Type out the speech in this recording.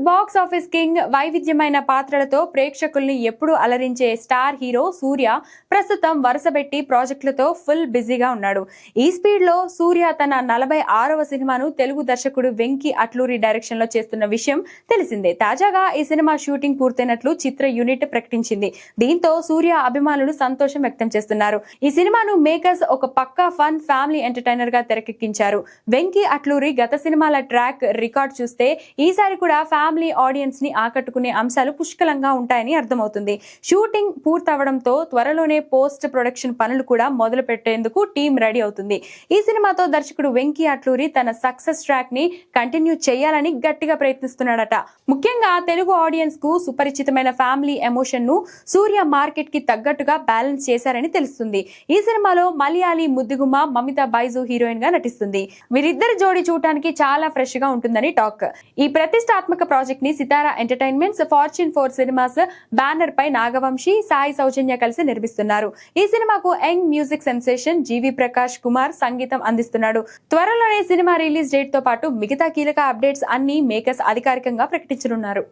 Box office king వైవిధ్యమైన పాత్రలతో ప్రేక్షకుల్ని ఎప్పుడూ అలరించే స్టార్ హీరో సూర్య ప్రస్తుతం వరుసబెట్టి ప్రాజెక్టులతో ఫుల్ బిజీగా ఉన్నాడు. ఈ స్పీడ్ లో సూర్య తన 46వ సినిమాను తెలుగు దర్శకుడు వెంకీ అట్లూరి డైరెక్షన్ లో చేస్తున్న విషయం తెలిసిందే. తాజాగా ఈ సినిమా షూటింగ్ పూర్తయినట్లు చిత్ర యూనిట్ ప్రకటించింది. దీంతో సూర్య అభిమానులు సంతోషం వ్యక్తం చేస్తున్నారు. ఈ సినిమాను మేకర్స్ ఒక పక్కా ఫన్ ఫ్యామిలీ ఎంటర్టైనర్ గా తెరకెక్కించారు. వెంకీ అట్లూరి గత సినిమాల ట్రాక్ రికార్డ్ చూస్తే ఈసారి కూడా ఫ్యామిలీ ఆడియన్స్ ని ఆకట్టుకునే అంశాలు పుష్కలంగా ఉంటాయని అర్థమవుతుంది. షూటింగ్ పూర్తవడంతో త్వరలోనే పోస్ట్ ప్రొడక్షన్ పనులు కూడా మొదలు పెట్టేందుకు టీం రెడీ అవుతుంది. ఈ సినిమాతో దర్శకుడు వెంకీ అట్లూరి తన సక్సెస్ ట్రాక్ ని కంటిన్యూ చేయాలని గట్టిగా ప్రయత్నిస్తున్నాడట. ముఖ్యంగా తెలుగు ఆడియన్స్ కు సుపరిచితమైన ఫ్యామిలీ ఎమోషన్ ను సూర్య మార్కెట్ కి తగ్గట్టుగా బ్యాలెన్స్ చేశారని తెలుస్తుంది. ఈ సినిమాలో మలయాళీ ముద్దుగుమ్మ మమితా బైజు హీరోయిన్ గా నటిస్తుంది. వీరిద్దరి జోడీ చూడటానికి చాలా ఫ్రెష్ గా ఉంటుందని టాక్. ఈ ప్రతిష్టాత్మక ప్రాజెక్ట్ ని సితారా ఎంటర్టైన్మెంట్స్ ఫార్చ్యూన్ 4 సినిమాస్ బ్యానర్ పై నాగవంశీ, సాయి సౌజన్య కలిసి నిర్మిస్తున్నారు. ఈ సినిమాకు యంగ్ మ్యూజిక్ సెన్సేషన్ జీవి ప్రకాష్ కుమార్ సంగీతం అందిస్తున్నాడు. త్వరలోనే సినిమా రిలీజ్ డేట్ తో పాటు మిగతా కీలక అప్డేట్స్ అన్ని మేకర్స్ అధికారికంగా ప్రకటించనున్నారు.